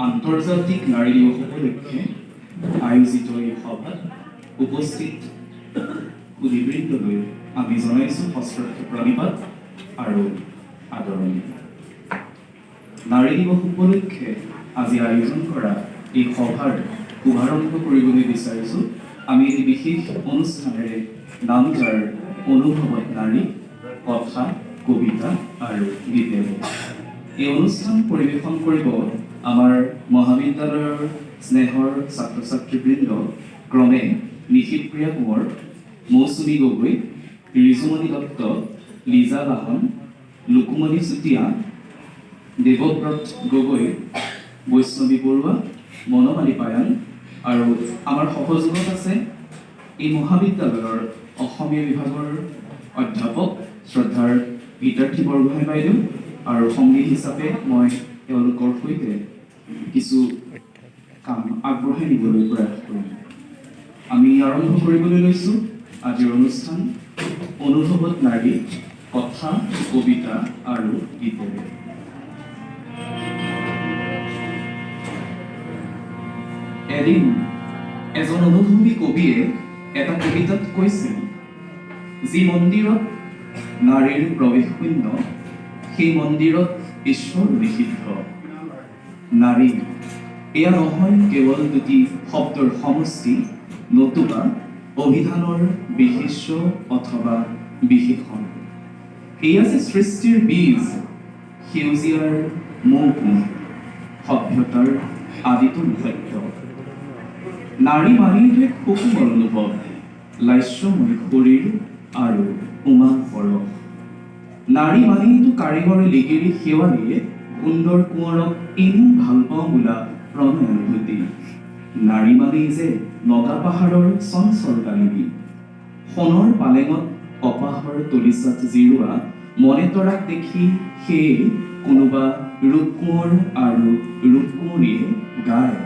আন্তৰ্জাতিক নাৰী দিৱস উপলক্ষে আয়োজিত এই সভাত উপস্থিত সুধীবৃন্দলৈ আমি জনাইছোঁ সশ্ৰদ্ধ প্ৰণিপাত আৰু আদৰণি। নাৰী দিৱস উপলক্ষে আজি আয়োজন কৰা এই সভাৰ শুভাৰম্ভ কৰিবলৈ বিচাৰিছোঁ আমি এই বিশেষ অনুষ্ঠানেৰে নাম যাৰ অনুভৱত নাৰী, কথা, কবিতা আৰু গীতেৰে। এই অনুষ্ঠান পৰিৱেশন কৰিব আমাৰ মহাবিদ্যালয়ৰ স্নেহৰ ছাত্ৰ ছাত্ৰীবৃন্দ ক্ৰমে নিশিতপ্ৰিয়া কোঁৱৰ, মৌচুমী গগৈ, ৰিজুমণি দত্ত, লিজা লাহন, লুকুমণি চুতীয়া, দেৱব্ৰত গগৈ, বৈষ্ণৱী বৰুৱা, মনমালী পায়ান আৰু আমাৰ সহযোগত আছে এই মহাবিদ্যালয়ৰ অসমীয়া বিভাগৰ অধ্যাপক শ্ৰদ্ধাৰ গীতাৰ্থী বৰগোহাঁই বাইদেউ আৰু সংগী হিচাপে মই তেওঁলোকৰ সৈতে কিছু কাম আগবঢ়াই নিবলৈ প্ৰয়াস কৰিম। আমি আৰম্ভ কৰিবলৈ লৈছোঁ আজিৰ অনুষ্ঠান অনুভৱত নাৰী, কথা, কবিতা আৰু গীতেৰে। এদিন এজন অনুভৱী কবিয়ে এটা কবিতাত কৈছিল, যি মন্দিৰত নাৰীৰ প্ৰৱেশ শূন্য, সেই মন্দিৰত ঈশ্বৰ নিষিদ্ধ। নাৰী এয়া নহয় কেৱল দুটি শব্দৰ সমষ্টি, নতুবা অভিধানৰ বিশেষ্য অথবা বিশেষণ। এয়া যে সৃষ্টিৰ বীজ, সেউজীয়াৰ মৌকুম, সভ্যতাৰ আদিতো সত্য। নাৰী মানেইটো এক সুকোমল অনুভৱ, লাস্যময় শৰীৰ আৰু উমা পৰশ। নাৰী মানেইটো কাৰিকৰ লিগিৰি শেৱালীয়ে সুন্দৰ কোঁৱৰক এনেই ভাল পাওঁ বোলা প্ৰণয়ানুভূতি। নাৰী মানেই যে নগা পাহাৰৰ চঞ্চল কালিনী, সোণৰ পালেঙত কপাহৰ তলিচাত জিৰোৱা মনে তৰাক দেখি সেয়ে কোনোবা ৰূপকোঁৱৰ আৰু ৰূপকুঁৱৰীয়ে গায়।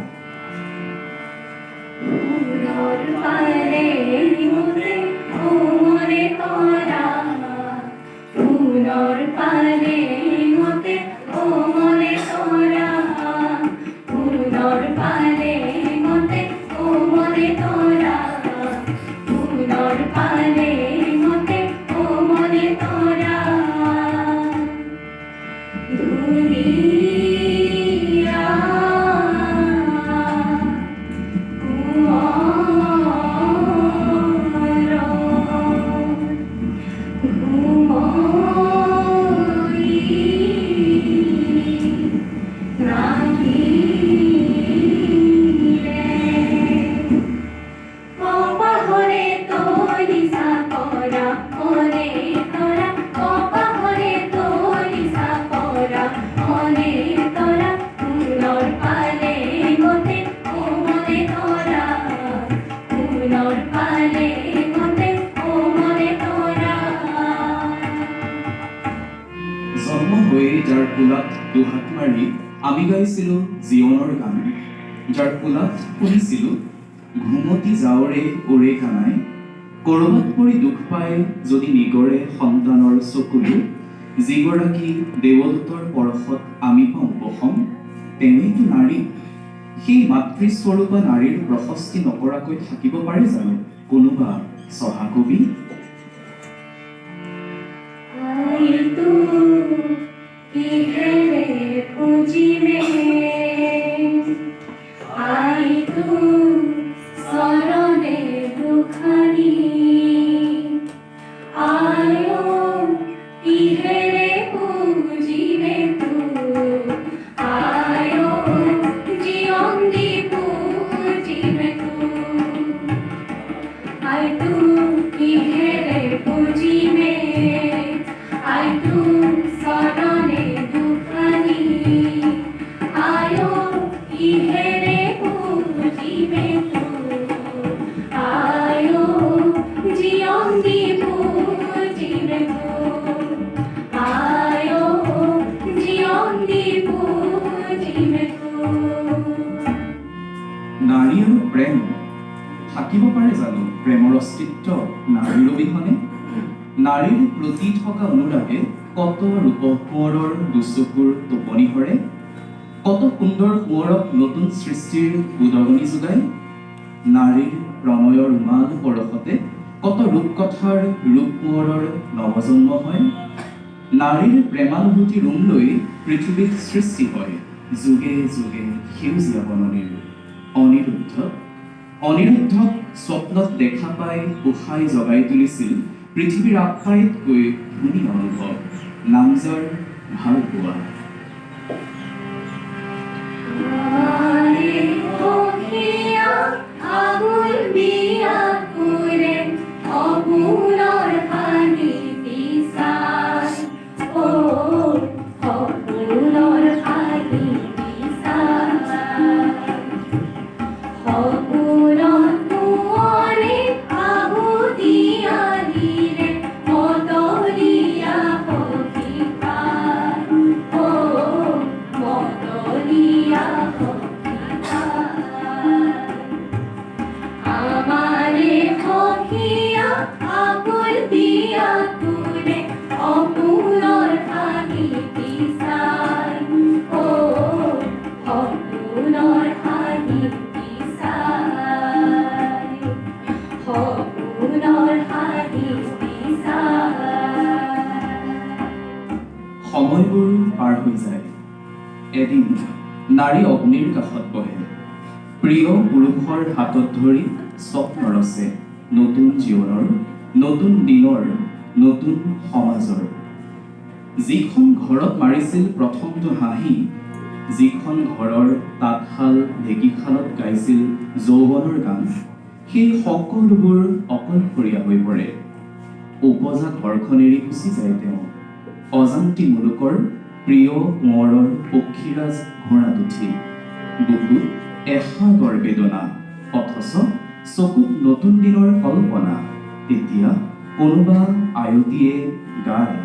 জন্ম হৈ যাৰ কোলাত দুহাত মাৰি আমি গাইছিলোঁ জীৱনৰ গান, যাৰ কোলাত শুনিছিলোঁ ঘুমতি যাওঁৰে ওৰে কানাই, কৰবাত পৰি দুখ পাই যদি নিগৰে সন্তানৰ চকুলো, যিগৰাকী দেৱদূতৰ পৰশত আমি পাওঁ উপশম, তেনেইতো নাৰী। সেই মাতৃস্বৰূপা নাৰীৰ প্ৰশস্তি নকৰাকৈ থাকিব পাৰে জানো কোনোবা সহাকবি? নাৰী আৰু প্ৰেম থাকিব পাৰে জানো প্ৰেমৰ অস্তিত্ব নাৰীৰ অবিহনে? নাৰীৰ প্ৰতি থকা অনুৰাগে কত ৰূপ কোঁৱৰৰ দুচকুৰ টোপনি ধৰে। কত সুন্দৰ কোঁৱৰক নতুন সৃষ্টিৰ উদগনি যোগায়। নাৰীৰ প্ৰণয়ৰ উমাল পৰশতে কত ৰূপকথাৰ ৰূপ কোঁৱৰৰ নৱজন্ম হয়। নাৰীৰ প্ৰেমানুভূতি ৰুম লৈ পৃথিৱীত সৃষ্টি হয় যুগে যুগে সেউজীয়া বননিৰ। অনিৰুদ্ধক স্বপ্নত দেখা পাই উশাই জগাই তুলিছিল পৃথিৱীৰ আপ্যায়তকৈ ধুনীয়া অনুভৱ, নামজাৰ ভাল পোৱা। সময়বোৰ পাৰ হৈ যায়। এদিন নাৰী অগ্নিৰ কাষত বহে, প্ৰিয় পুৰুষৰ হাতত ধৰি স্বপ্ন ৰচে নতুন জীৱনৰ, নতুন দিনৰ, নতুন সমাজৰ। যিখন ঘৰত মাৰিছিল প্ৰথমটো হাঁহি, যিখন ঘৰৰ তাঁতশাল ঢেঁকীশালত গাইছিল যৌৱনৰ গান, সেই সকলোবোৰ অকলশৰীয়া হৈ পৰে। উপজা ঘৰখন এৰি গুচি যায় তেওঁ, অজান্তি মুলুকৰ প্ৰিয় কোঁৱৰৰ পক্ষীৰাজ ঘোঁৰাত উঠি। বুকুত এসাগৰ বেদনা, অথচ চকুত নতুন দিনৰ কল্পনা। তেতিয়া কোনোবা আয়তীয়ে গায়,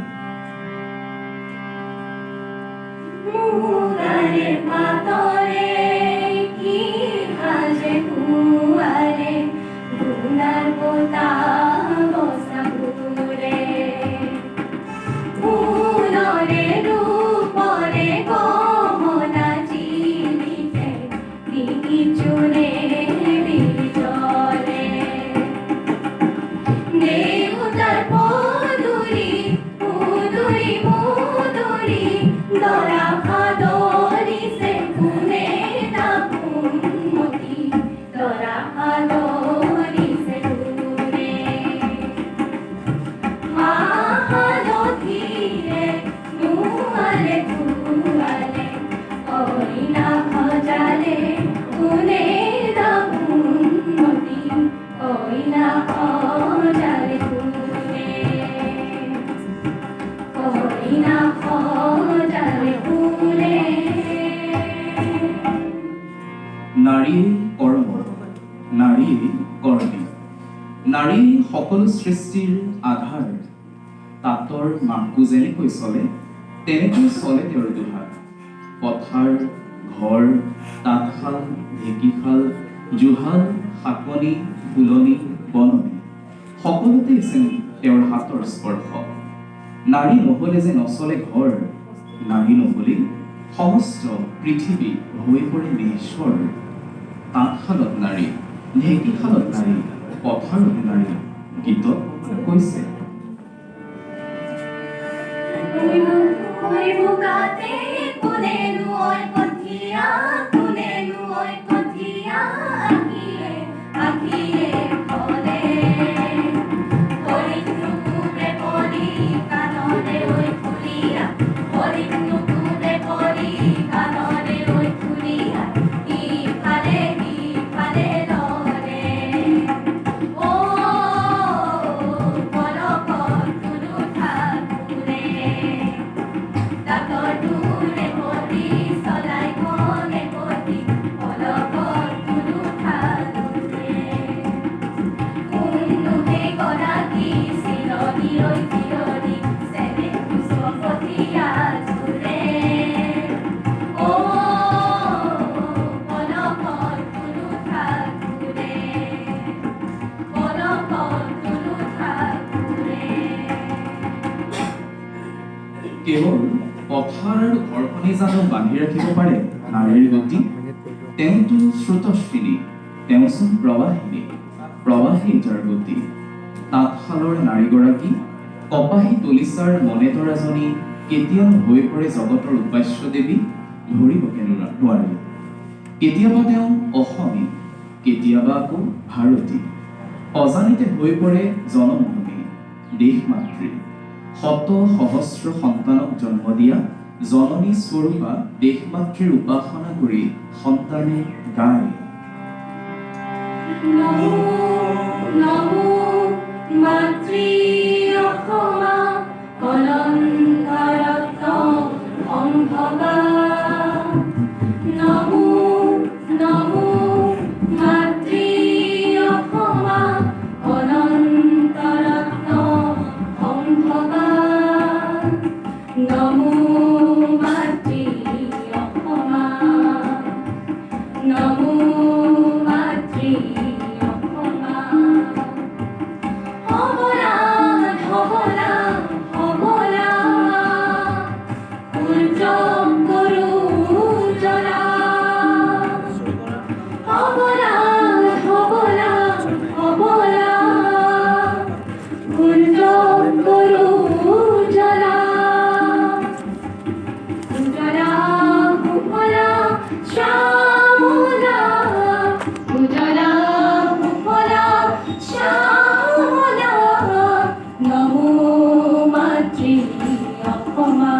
নাৰীয়ে কৰ্ম, নাৰীয়ে কৰ্মী। নাৰী সকলো সৃষ্টিৰ আধাৰ। তাঁতৰ মাকো যেনেকৈ চলে তেনেকৈ চলে তেওঁৰ দুহাত। পথাৰ, ঘৰ, তাঁতশাল, ঢেঁকীশাল, জুহাল, শাকনি, ফুলনি, বননি, সকলোতে যেন তেওঁৰ হাতৰ স্পৰ্শ। নাৰী নহ'লে যে নচলে ঘৰ, নাৰী নহ'লে সমস্ত পৃথিৱী হৈ পৰে নিশ্বৰ। তাঁতশালত নাৰী, ঢেঁকীশালত নাৰী, পথাৰত নাৰী, গীতত কৈছে, কেৱল পথাৰ আৰু ঘৰখনেই জানো বান্ধি ৰাখিব পাৰে? নাৰীৰ গতি তেওঁতো স্ৰোতস্বিনী তেওঁচোন প্ৰৱাহিনী প্ৰৱাহী যাৰ গতি তাঁতশালৰ নাৰীগৰাকী কপাহী তলিচাৰ মনেতৰাজনী কেতিয়াও হৈ পৰে জগতৰ উপাস্য দেৱী ধৰিব কেনে নোৱাৰি কেতিয়াবা তেওঁ অসমী কেতিয়াবা আকৌ ভাৰতী অজানিতে হৈ পৰে জনমোহনী দেশ মাতৃ শত সহস্ৰ সন্তানক জন্ম দিয়া জননী স্বৰূপা দেশ মাতৃৰ উপাসনা কৰি সন্তানে গায় নমো নমো মাতৃ অসমা কলংকাৰত্ন সম্ভৱা নমো নমো মাতৃ অসমা কলংকাৰত্ন সম্ভৱা নমো মাতৃ অসমা নমো মাতৃ অসমা হবলা হবলা হবলা সূৰ্য গৰু জলা হবলা হবলা হবলা সূৰ্য গৰু জলা উজলা সুফলা শ্যামলা উজলা সুফলা শ্যামলা নমো মাতৃ অসমা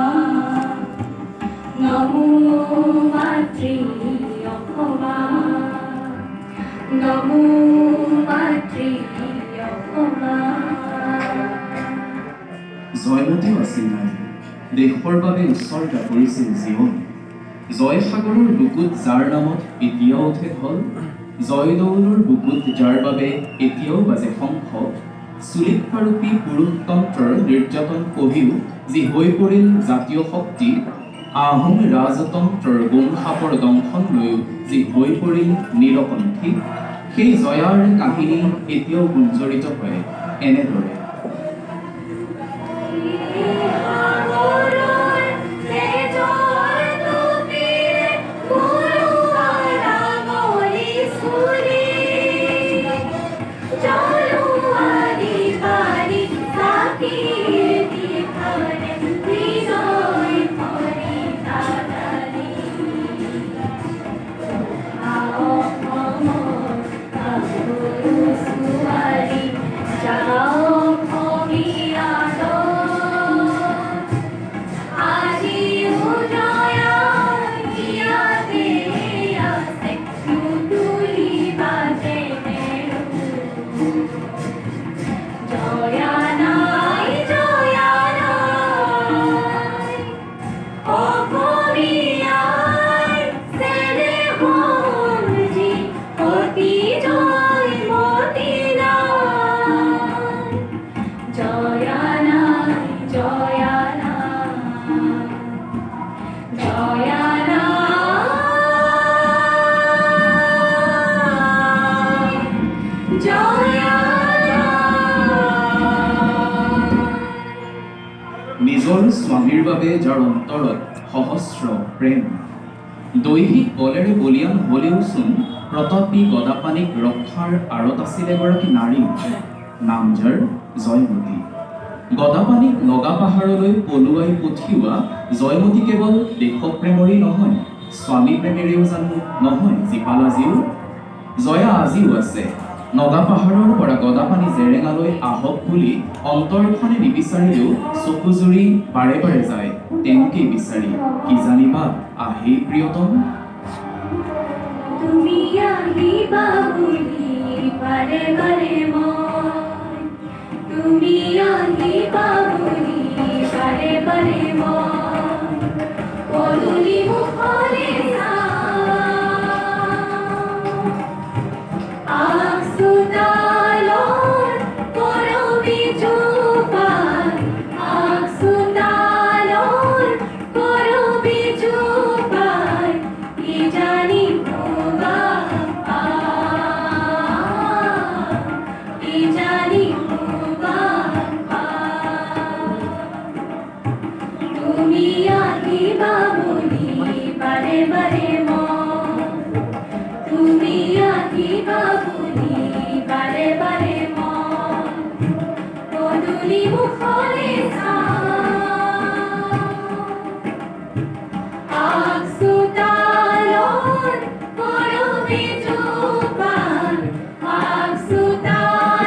নমো মাতৃ অসমা নমো মাতৃ অসমা জয়মতীও আছিল নাই দেশৰ বাবে উৎসৰ্গা কৰিছিল জীৱন জয়সাগৰৰ বুকুত যাৰ নামত এতিয়াও উঠে ঢল জয়দৌলৰ বুকুত যাৰ বাবে এতিয়াও বাজে শংখ চুলিতপাৰূপী পুৰুষতন্ত্ৰৰ নিৰ্যাতন কহিও যি হৈ পৰিল জাতীয় শক্তি আহোম ৰাজতন্ত্ৰৰ গোমসাপৰ দংশন লৈও যি হৈ পৰিল নিৰকণ্ঠী সেই জয়াৰ কাহিনী এতিয়াও গুঞ্জৰিত হয় এনেদৰে নিজৰ স্বামীৰ বাবে যাৰ অন্তৰত সহস্ৰ প্ৰেম দৈহিক বলেৰে বলিয়ান হলেওচোন প্ৰতাপী গদাপানীক ৰক্ষাৰ আঁৰত আছিল এগৰাকী নাৰী নাম যাৰ জয়মতী গদাপানীক নগা পাহাৰলৈ পলুৱাই পঠিওৱা জয়মতী কেৱল দেশপ্ৰেমৰেই নহয় স্বামী প্ৰেমেৰেও জানো নহয় জীপাল আজিও জয়া আজিও আছে নগা পাহাৰৰ পৰা গদাপানী জেৰেঙালৈ আহক বুলি অন্তৰখনে নিবিচাৰিলেও চকুজুৰি বাৰে বাৰে যায় তেওঁকেই বিচাৰি কি জানিবা আহেই প্ৰিয়তম তুমি আহিবা বুলি বাৰে বাৰে মই তুমি আহিবা বুলি বাৰে বাৰে মই পদূলি মুখলে তুমি আহিবা বুলি বাৰে পদূলি মুখলে আগচোতালত কৰবি জোপান, আগচোতালত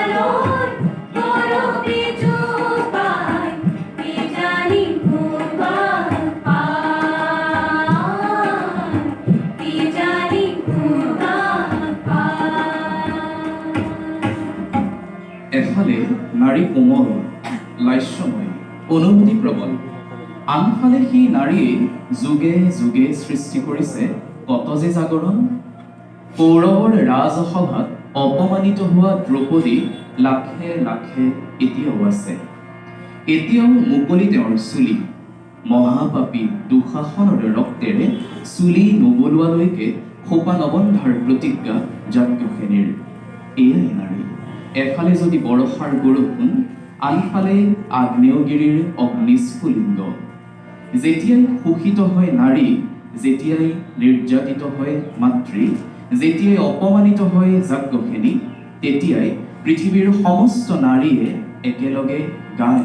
কৰবি জোপান, কিজানি ভুৱান পান, কিজানি ভুৱান পান। এফালে নাৰী কোমল, লাস্যময়, অনুভূতি প্ৰবল, আনফালে সেই নাৰীয়ে যুগে যুগে সৃষ্টি কৰিছে কত যে জাগৰণ। কৌৰৱৰ ৰাজসভাত অপমানিত হোৱা দ্ৰৌপদী লাখে লাখে এতিয়াও আছে। এতিয়াও মুকলি তেওঁৰ চুলি, মহাপাপী দুঃশাসনৰ ৰক্তেৰে চুলি নবলোৱালৈকে খোপা নবন্ধাৰ প্ৰতিজ্ঞা যাজ্ঞসেনীৰ। এয়াই নাৰী। এফালে যদি বৰষাৰ বৰষুণ, আনফালে আগ্নেয়গিৰিৰ অগ্নিস্ফুলিংগ। যেতিয়াই শোষিত হয় নাৰী, যেতিয়াই নিৰ্যাতিত হয় মাতৃ, যেতিয়াই অপমানিত হয় যাজ্ঞসেনী, তেতিয়াই পৃথিৱীৰ সমস্ত নাৰীয়ে একেলগে গায়।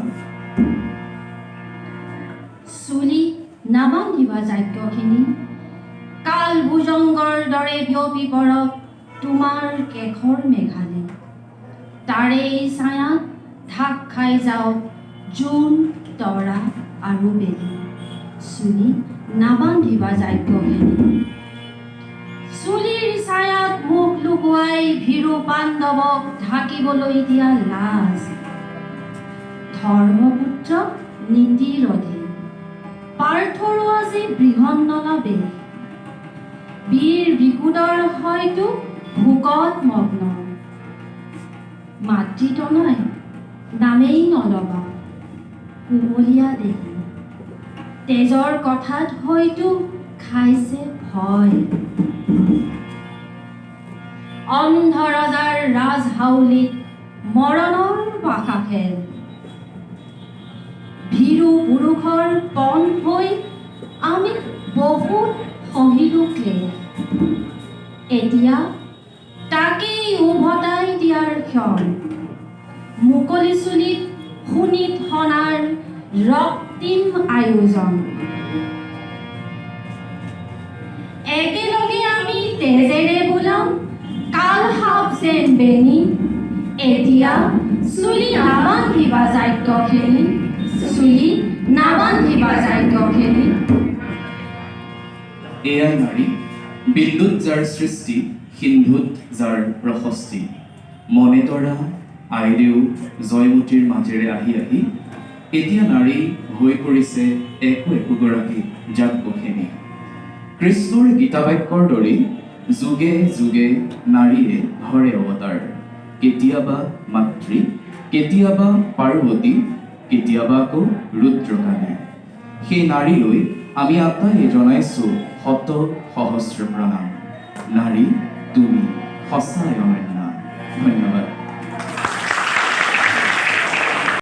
চুলি নাবান্ধিবা যাজ্ঞসেনী, কাল ভুজংগৰ দৰে বিয়পি পৰক তোমাৰ কেশৰ মেঘালে। তাৰেই ছায়াত ঢাক খাই যাওক জোন, তৰা আৰু বেলি। চুলি নাবান্ধিবা যাজ্ঞসেনী, চুলিৰ ছায়াত মুখ লুকুৱাই ভীৰু পাণ্ডৱক ঢাকিবলৈ দিয়া লাজ। ধৰ্মপুত্ৰ নীতিৰধে, পাৰ্থৰো আজি বৃহন্নলা বেশ। বীৰ বিকুদৰ হয়তো ভোকত মগ্ন, মাতৃতনয় নামেই নলবা কুমলীয়া দেহী। তেজৰ কথাত হয়তো খাইছে ভয়, অন্ধ ৰজাৰ ৰাজহাউলিত মৰণৰ পাশা খেল। ভীৰু পুৰুষৰ পণ হৈ আমি বহুত সহিলো ক্লেশ। এতিয়া তাকেই উভতাই দিয়াৰ ক্ষণ, মুকলি চুলিত শুনিত সনাৰ ৰক্তিম আয়োজন। একেলগে আমি তেজেৰে বোলাম কাল সাপ যেন বেনি। এতিয়া চুলি নাবান্ধিবা যাজ্ঞসেনী, চুলি নাবান্ধিবা যাজ্ঞসেনী। এয়াই নাৰী, বিন্দুত যাৰ সৃষ্টি, সিন্ধুত যাৰ প্ৰশস্তি। মনে তৰা আইদেউ জয়মতীৰ মাজেৰে আহি আহি এতিয়া নাৰী হৈ পৰিছে একো একোগৰাকী যাজ্ঞসেনী। কৃষ্ণৰ গীতাবাক্যৰ দৰে যুগে যুগে নাৰীয়ে ধৰে অৱতাৰ। কেতিয়াবা মাতৃ, কেতিয়াবা পাৰ্বতী, কেতিয়াবা আকৌ ৰুদ্ৰকালী। সেই নাৰীলৈ আমি আটাইয়ে জনাইছোঁ শত সহস্ৰ প্ৰণাম। নাৰী তুমি সঁচাই অনন্য। ধন্যবাদ।